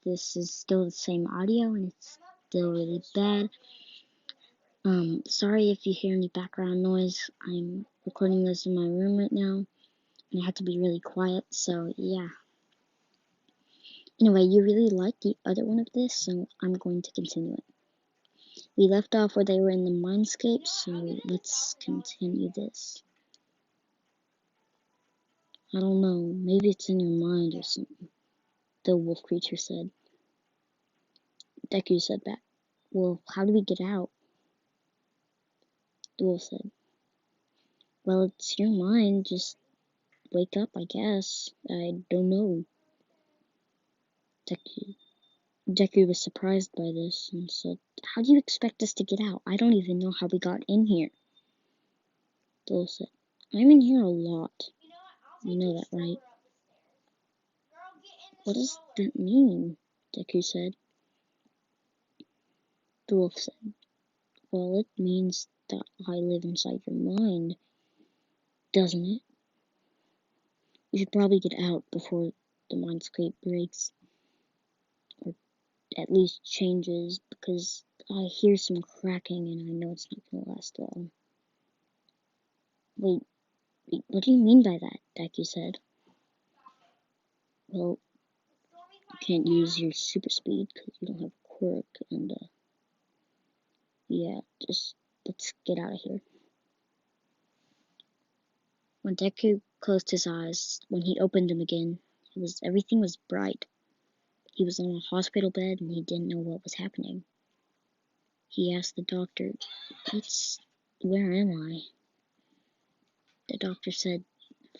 this is still the same audio and it's still really bad. Sorry if you hear any background noise. I'm recording this in my room right now, and I had to be really quiet, so yeah. Anyway, you really liked the other one of this, so I'm going to continue it. We left off where they were in the mindscape, so let's continue this. I don't know, maybe it's in your mind or something, the wolf creature said. Deku said back, well, how do we get out? The wolf said, well, it's your mind, just wake up, I guess. I don't know. Deku was surprised by this and said, how do you expect us to get out? I don't even know how we got in here. The wolf said, I'm in here a lot. You know that, right? What does that mean? Deku said. The wolf said, well, it means that I live inside your mind, doesn't it? We should probably get out before the mindscape breaks, or at least changes, because I hear some cracking and I know it's not going to last long. Wait, what do you mean by that? Deku said. Well, you can't use your super speed because you don't have Quirk, and yeah, just let's get out of here. When Deku closed his eyes, when he opened them again, everything was bright. He was on a hospital bed and he didn't know what was happening. He asked the doctor, where am I? The doctor said,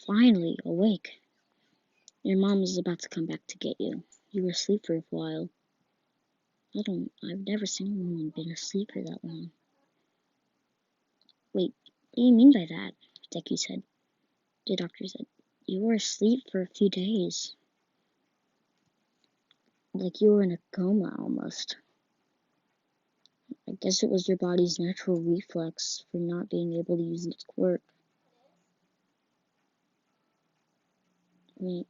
finally, awake. Your mom is about to come back to get you. You were asleep for a while. I've never seen a woman been asleep for that long. Wait, what do you mean by that? Deku said. The doctor said, you were asleep for a few days. Like you were in a coma almost. I guess it was your body's natural reflex for not being able to use its quirk. Wait,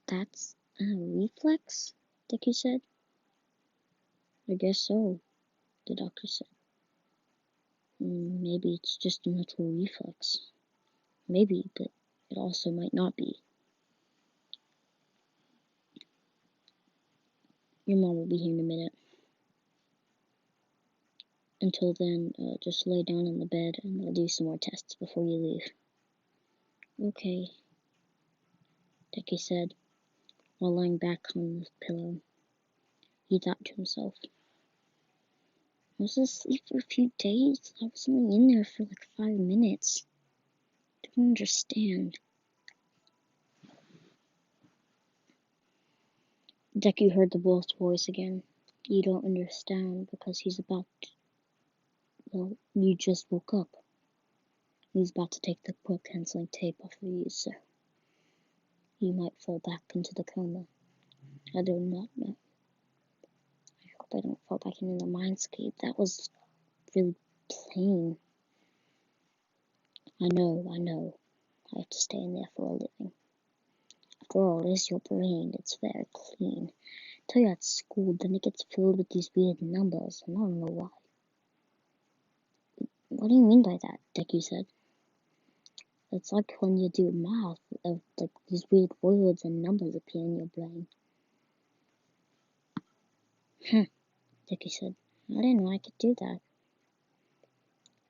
that's a reflex? Deku said. I guess so, the doctor said. Maybe it's just a natural reflex. Maybe, but it also might not be. Your mom will be here in a minute. Until then, just lay down on the bed and I'll do some more tests before you leave. Okay, Deku said, while lying back on the pillow. He thought to himself, I was asleep for a few days. I was only in there for like 5 minutes. I don't understand. Deku heard the wolf's voice again. You don't understand because he's about to, well, you just woke up. He's about to take the quick canceling tape off of you, so you might fall back into the coma. I do not know. I hope I don't fall back into the mindscape. That was really plain. I know. I have to stay in there for a living. After all, it is your brain. It's very clean. Until you're at school, then it gets filled with these weird numbers, and I don't know why. What do you mean by that? Deku said. It's like when you do math, of like these weird words and numbers appear in your brain. Deku said. I didn't know I could do that.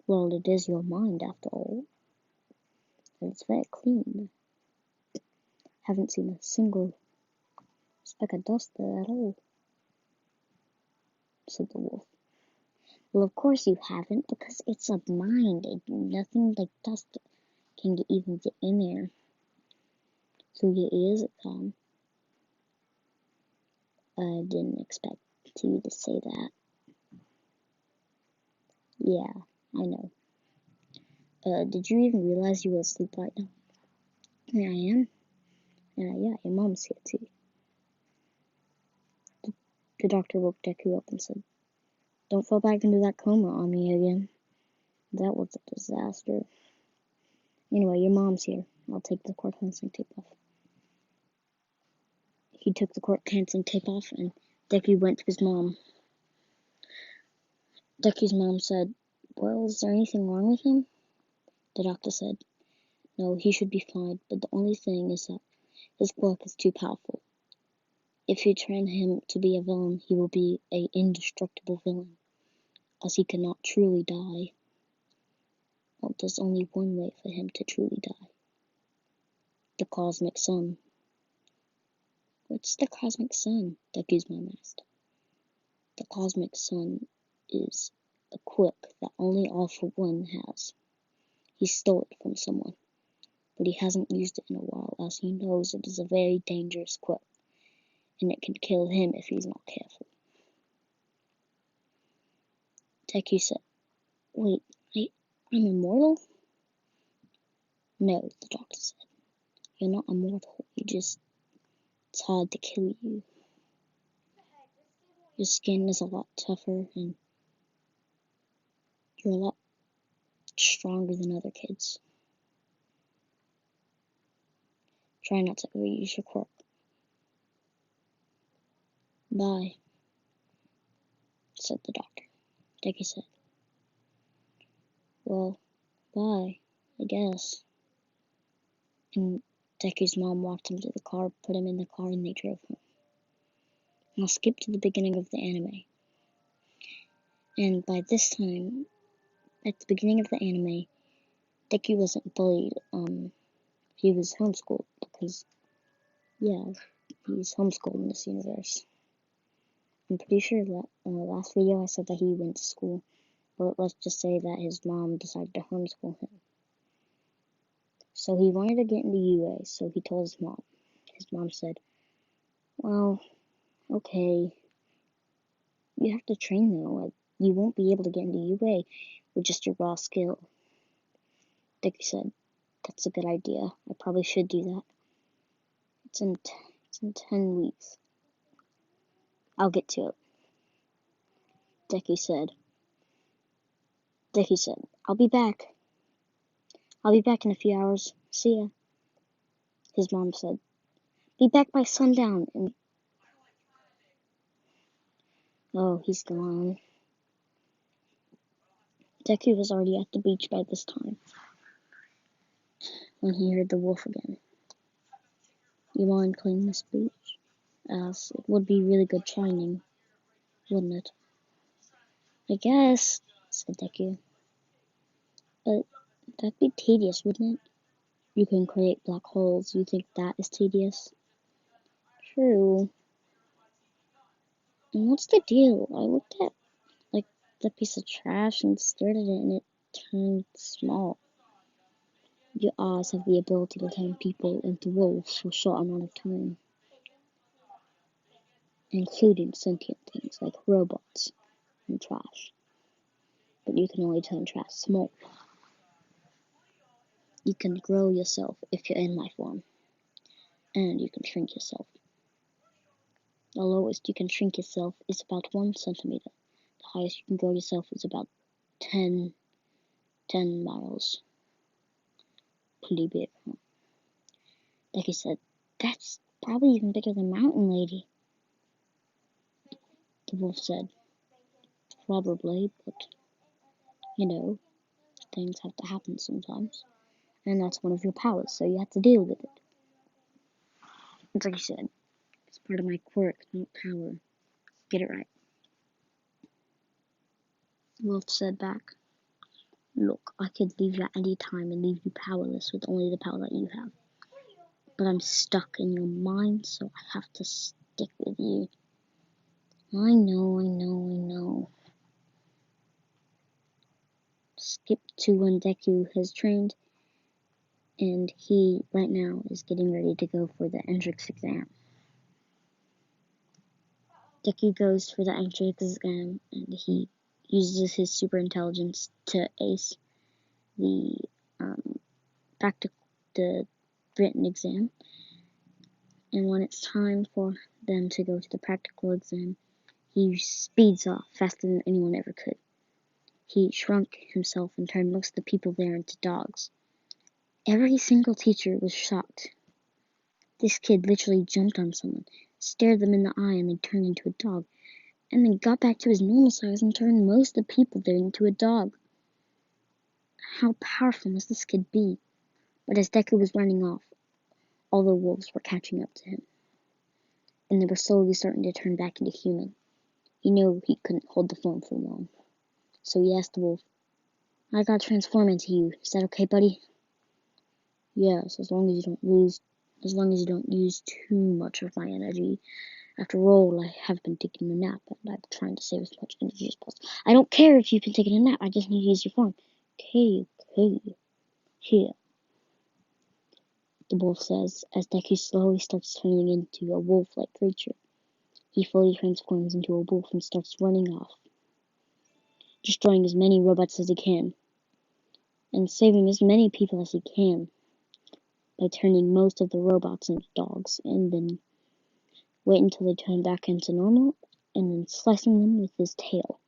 Well, it is your mind after all. And it's very clean. Haven't seen a single speck of dust there at all, said the wolf. Well, of course you haven't, because it's a mind. Nothing like dust can even get in there. So your ears are calm. I didn't expect you to say that. Yeah, I know. Did you even realize you were asleep right now? Yeah, I am. Yeah, your mom's here too. The doctor woke Deku up and said, don't fall back into that coma on me again. That was a disaster. Anyway, your mom's here. I'll take the cord canceling tape off. He took the Quirk canceling tape off, and Deku went to his mom. Deku's mom said, "Well, is there anything wrong with him?" The doctor said, "No, he should be fine, but the only thing is that his Quirk is too powerful. If you train him to be a villain, he will be an indestructible villain, as he cannot truly die. Well, there's only one way for him to truly die. The Cosmic Sun." "What's the Cosmic Sun?" Deku's mom asked. "The Cosmic Sun is a Quirk that only All For One has. He stole it from someone, but he hasn't used it in a while, as he knows it is a very dangerous Quirk, and it can kill him if he's not careful." Deku said, "Wait, I'm immortal?" "No," the doctor said. "You're not immortal. It's hard to kill you. Your skin is a lot tougher, and you're a lot stronger than other kids. Try not to overuse your Quirk." "Bye," said the doctor. Deku said, "Well, bye, I guess." And Deku's mom walked him to the car, put him in the car, and they drove home. I'll skip to the beginning of the anime. And by this time, at the beginning of the anime, Deku wasn't bullied. He was homeschooled because, yeah, he's homeschooled in this universe. I'm pretty sure that in the last video I said that he went to school, but let's just say that his mom decided to homeschool him. So he wanted to get into UA, so he told his mom. His mom said, "Well, okay, you have to train though. You won't be able to get into UA with just your raw skill." Deku said, "That's a good idea. I probably should do that. It's in 10 weeks. I'll get to it." Deku said, "I'll be back. I'll be back in a few hours. See ya." His mom said, "Be back by sundown." And oh, he's gone. Deku was already at the beach by this time when he heard the wolf again. "You mind cleaning this beach? As it would be really good training, wouldn't it?" "I guess," said Deku. "But that'd be tedious, wouldn't it? You can create black holes. You think that is tedious?" "True. And what's the deal? I looked at the piece of trash and stared at it, and it turned small. Your eyes have the ability to turn people into wolves for a short amount of time, including sentient things like robots and trash. But you can only turn trash small. You can grow yourself if you're in life form, and you can shrink yourself. The lowest you can shrink yourself is about 1 centimeter. The highest you can grow yourself is about 10 miles. Pretty big, huh?" Like I said, "That's probably even bigger than Mountain Lady." The wolf said, "Probably, but, you know, things have to happen sometimes. And that's one of your powers, so you have to deal with it." It's like I said, it's part of my quirk, not power. Get it right. The wolf said back, "Look, I could leave you at any time and leave you powerless with only the power that you have. But I'm stuck in your mind, so I have to stick with you." I know. Skip to when Deku has trained, and he, right now, is getting ready to go for the entrance exam. Deku goes for the entrance exam, and he uses his super intelligence to ace the the written exam. And when it's time for them to go to the practical exam, he speeds off faster than anyone ever could. He shrunk himself and turned most of the people there into dogs. Every single teacher was shocked. This kid literally jumped on someone. stared them in the eye, and then turned into a dog, and then got back to his normal size and turned most of the people there into a dog. How powerful must this kid be? But as Deku was running off, all the wolves were catching up to him, and they were slowly starting to turn back into human. He knew he couldn't hold the form for long, so he asked the wolf, "I gotta transform into you. Is that okay, buddy?" "Yes, as long as you don't use too much of my energy. After all, I have been taking a nap, and I'm trying to save as much energy as possible." "I don't care if you've been taking a nap. I just need to use your form." Okay. Here," the wolf says, as Deku slowly starts turning into a wolf-like creature. He fully transforms into a wolf and starts running off, destroying as many robots as he can, and saving as many people as he can by turning most of the robots into dogs, and then wait until they turn back into normal, and then slicing them with his tail.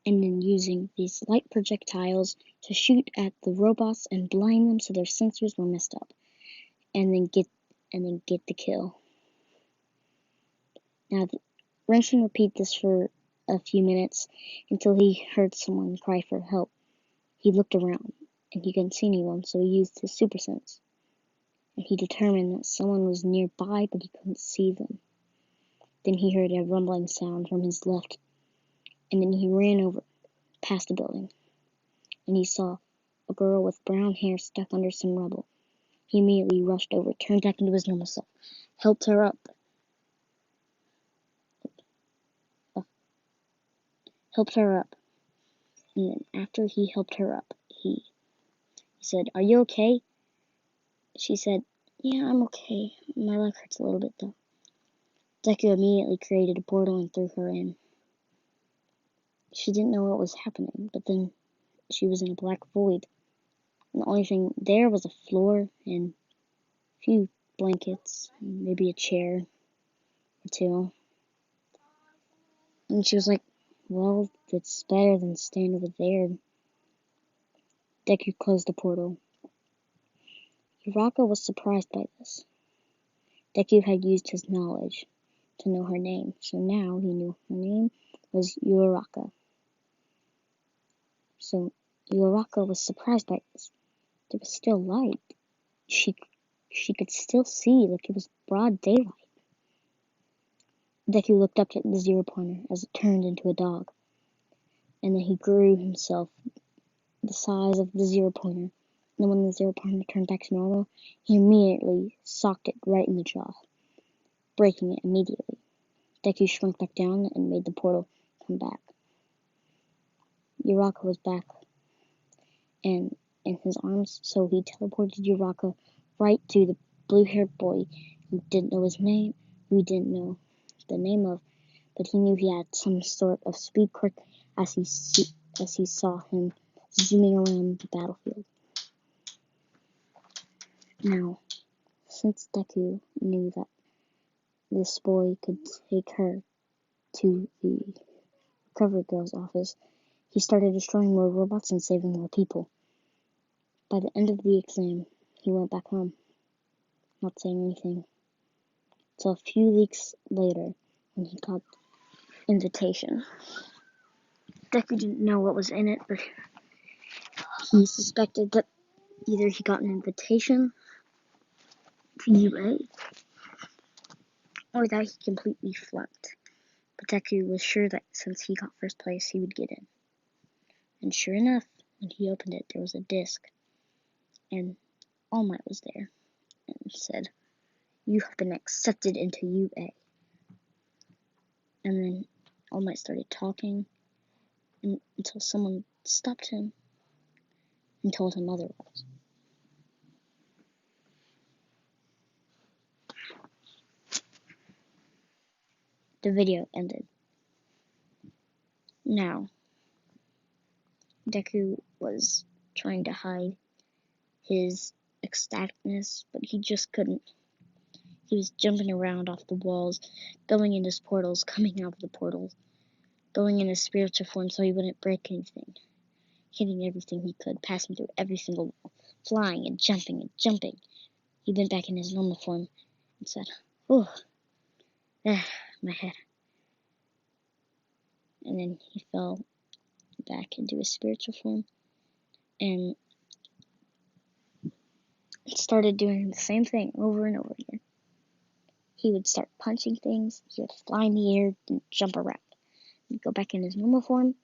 And then using these light projectiles to shoot at the robots and blind them so their sensors were messed up, and then get the kill. Now, Renshin repeated this for a few minutes until he heard someone cry for help. He looked around, and he couldn't see anyone, so he used his super sense, and he determined that someone was nearby, but he couldn't see them. Then he heard a rumbling sound from his left, and then he ran over, past the building, and he saw a girl with brown hair stuck under some rubble. He immediately rushed over, turned back into his normal self, helped her up, and then after he helped her up, he said, "Are you okay?" She said, "Yeah, I'm okay. My leg hurts a little bit, though." Deku immediately created a portal and threw her in. She didn't know what was happening, but then she was in a black void, and the only thing there was a floor and a few blankets, and maybe a chair or two. And she was like, "Well, it's better than staying over there." Deku closed the portal. Uraka was surprised by this. Deku had used his knowledge to know her name, so now he knew her name was Uraka. So Uraka was surprised by this. There was still light. She could still see, like it was broad daylight. Deku looked up at the 0-pointer as it turned into a dog, and then he grew himself the size of the 0-pointer. And then when the 0-pointer turned back to normal, he immediately socked it right in the jaw, breaking it immediately. Deku shrunk back down and made the portal come back. Uraka was back and in his arms, so he teleported Uraka right to the blue-haired boy who didn't know his name, who he didn't know the name of, but he knew he had some sort of speed quirk as he saw him zooming around the battlefield. Now, since Deku knew that this boy could take her to the recovery girl's office, he started destroying more robots and saving more people. By the end of the exam, he went back home, not saying anything, until a few weeks later when he got the invitation. Deku didn't know what was in it, but he suspected that either he got an invitation to UA or that he completely flunked. But Deku was sure that since he got first place, he would get in. And sure enough, when he opened it, there was a disc, and All Might was there, and said, "You have been accepted into UA." And then All Might started talking until someone stopped him and told him otherwise. The video ended. Now, Deku was trying to hide his ecstaticness, but he just couldn't. He was jumping around off the walls, going into portals, coming out of the portals, going in his spiritual form so he wouldn't break anything, hitting everything he could, passing through every single wall, flying and jumping and jumping. He went back in his normal form, and said, "Oh, my head." And then he fell back into his spiritual form and started doing the same thing over and over again. He would start punching things, he would fly in the air and jump around. He'd go back in his normal form,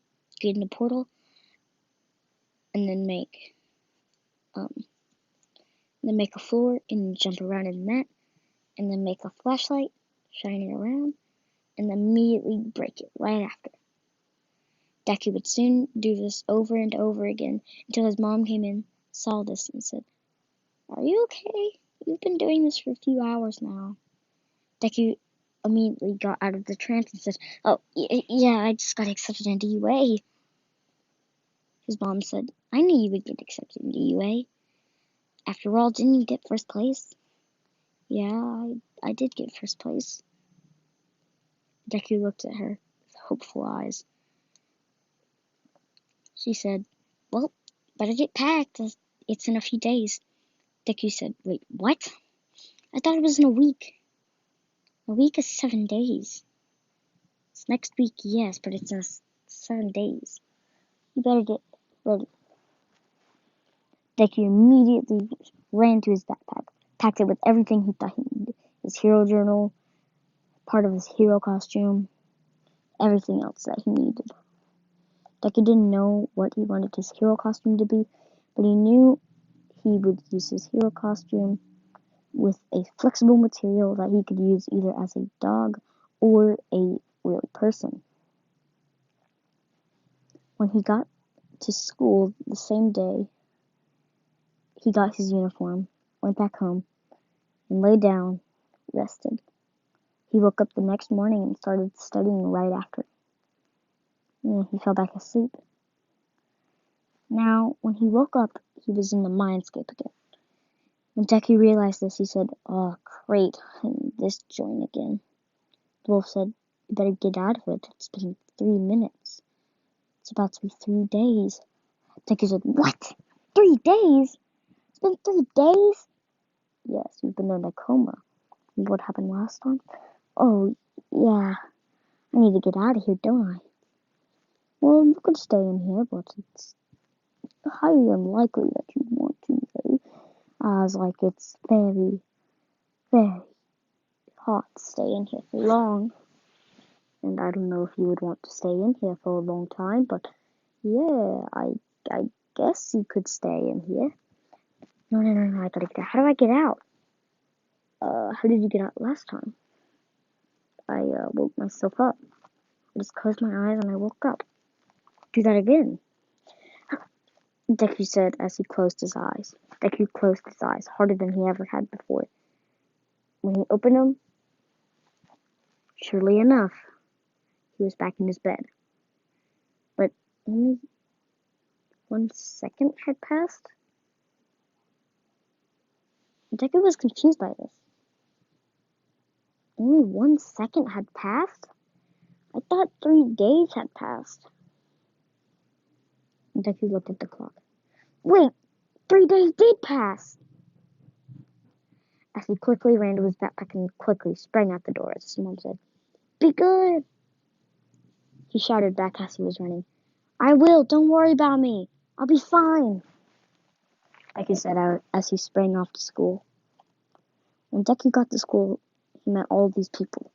get in a portal, and then make a floor and jump around in that, and then make a flashlight, shine it around, and then immediately break it right after. Deku would soon do this over and over again until his mom came in, saw this, and said, "Are you okay? You've been doing this for a few hours now." Deku immediately got out of the trance and said, "Oh, yeah, I just got accepted into UA." His mom said, "I knew you would get accepted into UA. After all, didn't you get first place?" "Yeah, I did get first place." Deku looked at her with hopeful eyes. She said, "Well, better get packed. It's in a few days." Deku said, "Wait, what? I thought it was in a week." "A week is 7 days." "It's next week, yes, but it's in 7 days. You better get ready." Deku immediately ran to his backpack, packed it with everything he thought he needed. His hero journal, part of his hero costume, everything else that he needed. Deku didn't know what he wanted his hero costume to be, but he knew he would use his hero costume with a flexible material that he could use either as a dog or a real person. When he got to school the same day, he got his uniform, went back home, and lay down, rested. He woke up the next morning and started studying right after. And he fell back asleep. Now, when he woke up, he was in the mindscape again. When Deku realized this, he said, "Oh, great, I'm in this joint again." The wolf said, "You better get out of it. It's been 3 minutes. It's about to be 3 days." Deku said, "What? 3 days? It's been 3 days?" "Yes, you've been in a coma." "And what happened last time?" "Oh, yeah, I need to get out of here, don't I?" "Well, you could stay in here, but it's highly unlikely that you want to, though, as, it's very, very hot to stay in here for long. And I don't know if you would want to stay in here for a long time, but yeah, I guess you could stay in here." No, I gotta get out. How do I get out?" How did you get out last time?" "I, woke myself up. I just closed my eyes and I woke up." "Do that again." Deku said as he closed his eyes. Deku closed his eyes harder than he ever had before. When he opened them, surely enough, he was back in his bed. But only 1 second had passed. Deku was confused by this. Only 1 second had passed? I thought 3 days had passed. Deku looked at the clock. Wait, 3 days did pass! As he quickly ran to his backpack and quickly sprang out the door as his mom said, "Be good!" He shouted back as he was running, "I will, don't worry about me. I'll be fine," Deku said out as he sprang off to school. When Deku got to school, he met all these people.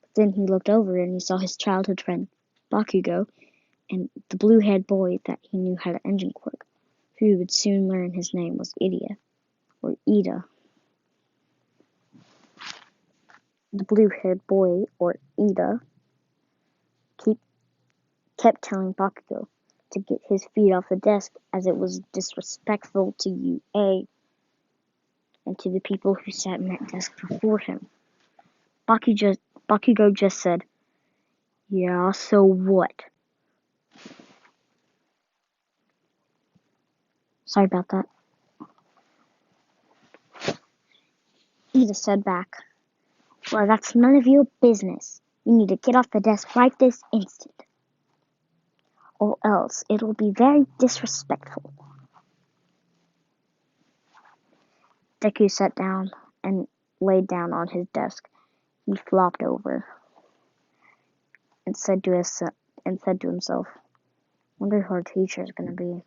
But then he looked over and he saw his childhood friend, Bakugo, and the blue-haired boy that he knew had an engine quirk, who he would soon learn his name was Idia, or Ida. The blue-haired boy, or Ida, kept telling Bakugo to get his feet off the desk as it was disrespectful to UA and to the people who sat in that desk before him. Bakugo just said, "Yeah, so what?" Sorry about that. Ida said back, "Well, that's none of your business. You need to get off the desk right this instant, or else it'll be very disrespectful." Deku sat down and laid down on his desk. He flopped over and said to himself, "Wonder who our teacher is gonna be."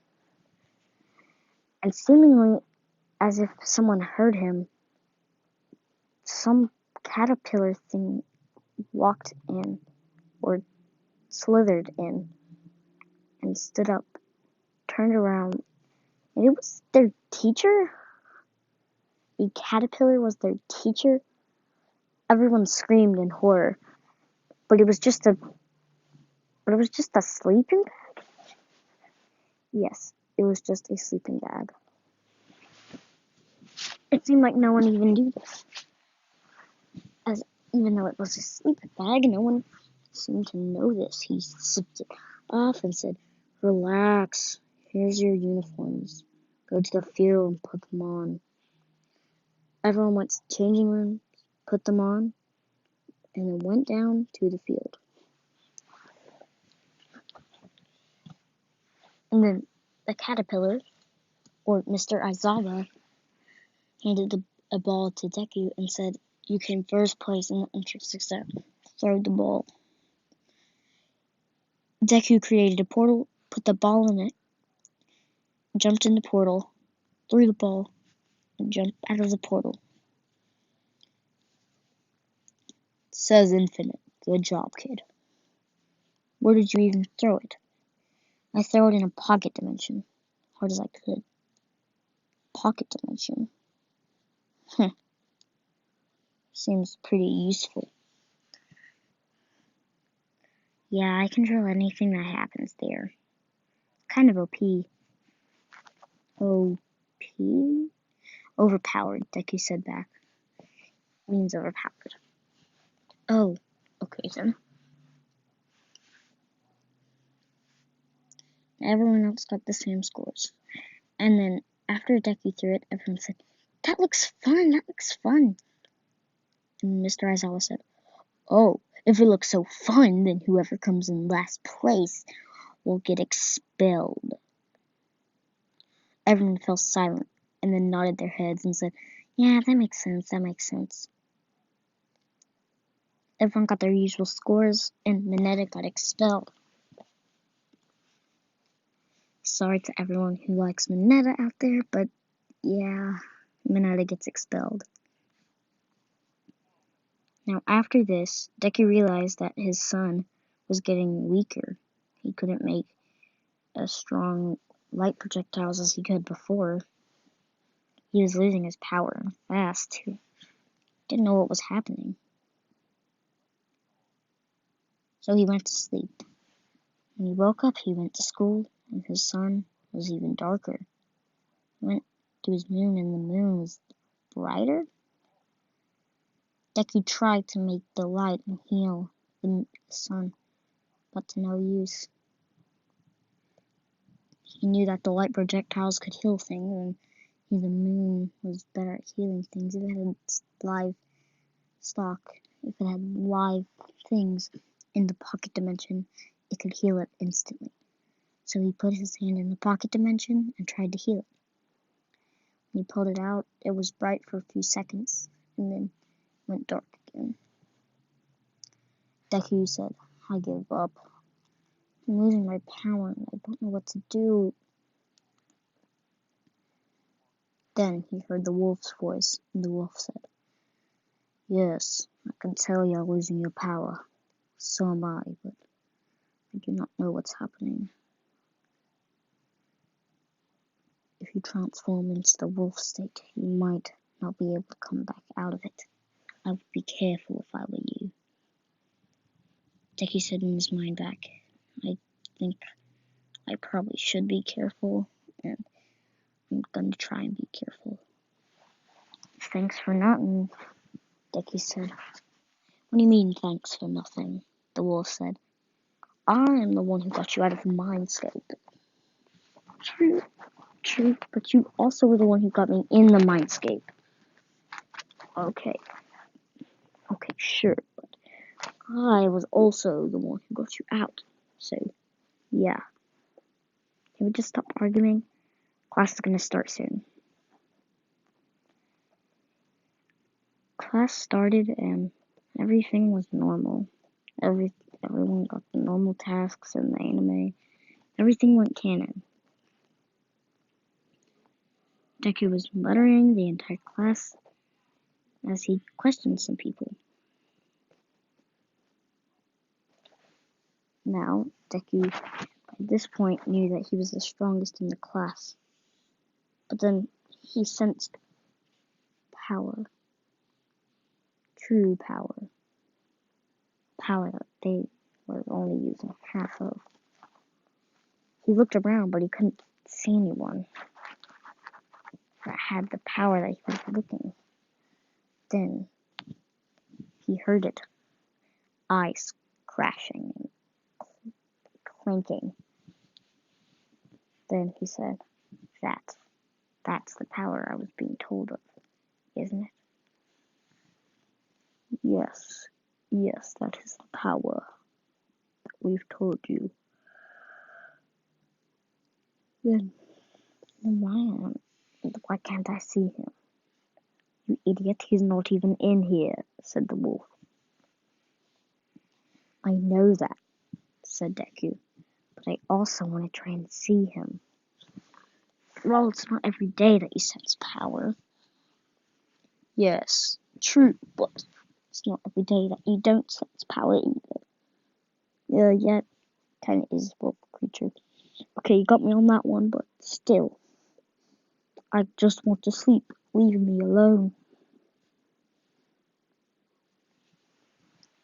And seemingly as if someone heard him, some caterpillar thing walked in, or slithered in, and stood up, turned around, and it was their teacher. A caterpillar was their teacher. Everyone screamed in horror, but it was just a sleeping bag. Yes, it was just a sleeping bag. It seemed like no one even knew this, as even though it was a sleeping bag, no one seemed to know this. He zipped it off and said, "Relax, here's your uniforms. Go to the field and put them on." Everyone went to the changing room, put them on, and then went down to the field. And then the caterpillar, or Mr. Aizawa, handed a ball to Deku and said, "You came first place in the entrance exam. Throw the ball." Deku created a portal, put the ball in it, jumped in the portal, threw the ball, and jumped out of the portal. Says Infinite. Good job, kid. Where did you even throw it? I threw it in a pocket dimension. Hard as I could. Pocket dimension. Seems pretty useful. Yeah, I control anything that happens there. Kind of OP. OP? Overpowered, Deku said back. Means overpowered. Oh, okay then. Everyone else got the same scores. And then, after Deku threw it, everyone said, "That looks fun, that looks fun." And Mr. Aizawa said, "Oh, if it looks so fun, then whoever comes in last place will get expelled." Everyone fell silent, and then nodded their heads and said, "Yeah, that makes sense, that makes sense." Everyone got their usual scores, and Mineta got expelled. Sorry to everyone who likes Mineta out there, but yeah, Mineta gets expelled. Now after this, Deku realized that his son was getting weaker. He couldn't make as strong light projectiles as he could before. He was losing his power fast, too. Didn't know what was happening. So he went to sleep. When he woke up, he went to school, and his sun was even darker. He went to his moon, and the moon was brighter. Deku tried to make the light and heal the sun, but to no use. He knew that the light projectiles could heal things, and the moon was better at healing things. If it had live stock, if it had live things in the pocket dimension, it could heal it instantly. So he put his hand in the pocket dimension and tried to heal it. When he pulled it out, it was bright for a few seconds, and then went dark again. Deku said, "I give up. I'm losing my power, and I don't know what to do." Then he heard the wolf's voice, and the wolf said, "Yes, I can tell you're losing your power. So am I, but I do not know what's happening. If you transform into the wolf state, you might not be able to come back out of it. I would be careful if I were you." Deku said in his mind back, "I think I probably should be careful, and I'm going to try and be careful." "Thanks for nothing," Deku said. "What do you mean, thanks for nothing?" the wolf said. "I am the one who got you out of the mindscape." True, but you also were the one who got me in the mindscape." Okay, sure, but I was also the one who got you out. So, yeah. Can we just stop arguing? Class is gonna start soon. class started and everything was normal. Everyone got the normal tasks in the anime. Everything went canon. Deku was muttering the entire class as he questioned some people. Now, Deku, at this point, knew that he was the strongest in the class. But then he sensed power. True power. Power that they were only using half of. He looked around, but he couldn't see anyone that had the power that he was looking. Then he heard it. Ice crashing and clinking. Then he said, That's the power I was being told of, isn't it? Yes, that is the power that we've told you. Then why can't I see him? You idiot, he's not even in here, said the wolf. I know that, said Deku, but I also want to try and see him. Well, it's not every day that you sense power. Yes, true, but it's not every day that you don't sense power either. Yeah, kinda is a wolf creature. Okay, you got me on that one, but still. I just want to sleep. Leave me alone.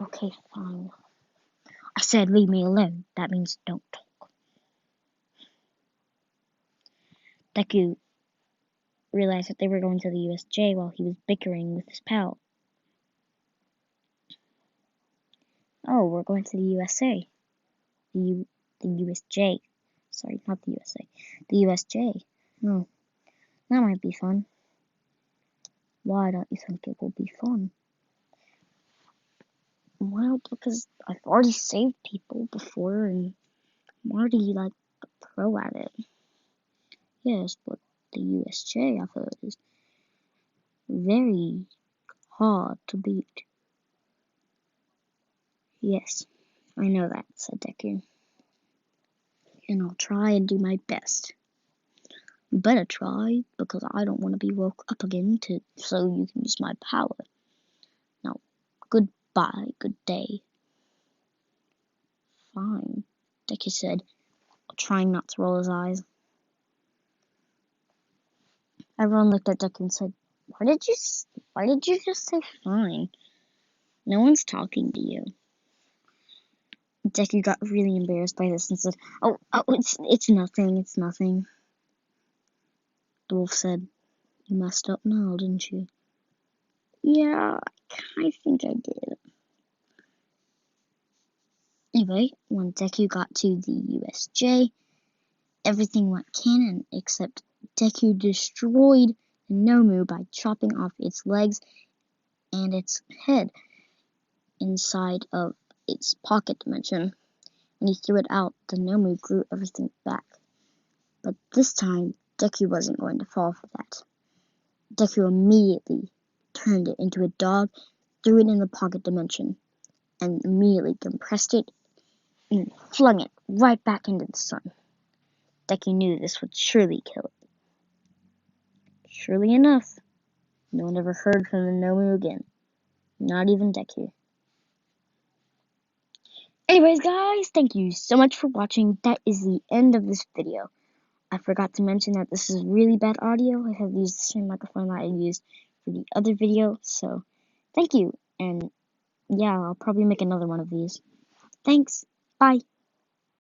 Okay, fine. I said leave me alone. That means don't talk. Deku realized that they were going to the USJ while he was bickering with his pal. Oh, we're going to the USA. The USJ. Sorry, not the USA. The USJ. Oh, that might be fun. Why don't you think it will be fun? Well, because I've already saved people before and I'm already like a pro at it. Yes, but the USJ, I've heard, is very hard to beat. Yes, I know that, said Deku. And I'll try and do my best. You better try, because I don't want to be woke up again so you can use my power. Now, goodbye, good day. Fine, Deku said, trying not to roll his eyes. Everyone looked at Deku and said, Why did you just say fine? No one's talking to you. Deku got really embarrassed by this and said, Oh, it's nothing. The wolf said, You messed up now, didn't you? Yeah, I think I did. Anyway, when Deku got to the USJ, everything went canon except Deku destroyed the Nomu by chopping off its legs and its head inside of its pocket dimension. When he threw it out, the Nomu grew everything back. But this time, Deku wasn't going to fall for that. Deku immediately turned it into a dog, threw it in the pocket dimension, and immediately compressed it and flung it right back into the sun. Deku knew this would surely kill it. Surely enough, no one ever heard from the Nomu again. Not even Deku. Anyways, guys, thank you so much for watching. That is the end of this video. I forgot to mention that this is really bad audio. I have used the same microphone that I used for the other video, so thank you. And yeah, I'll probably make another one of these. Thanks. Bye.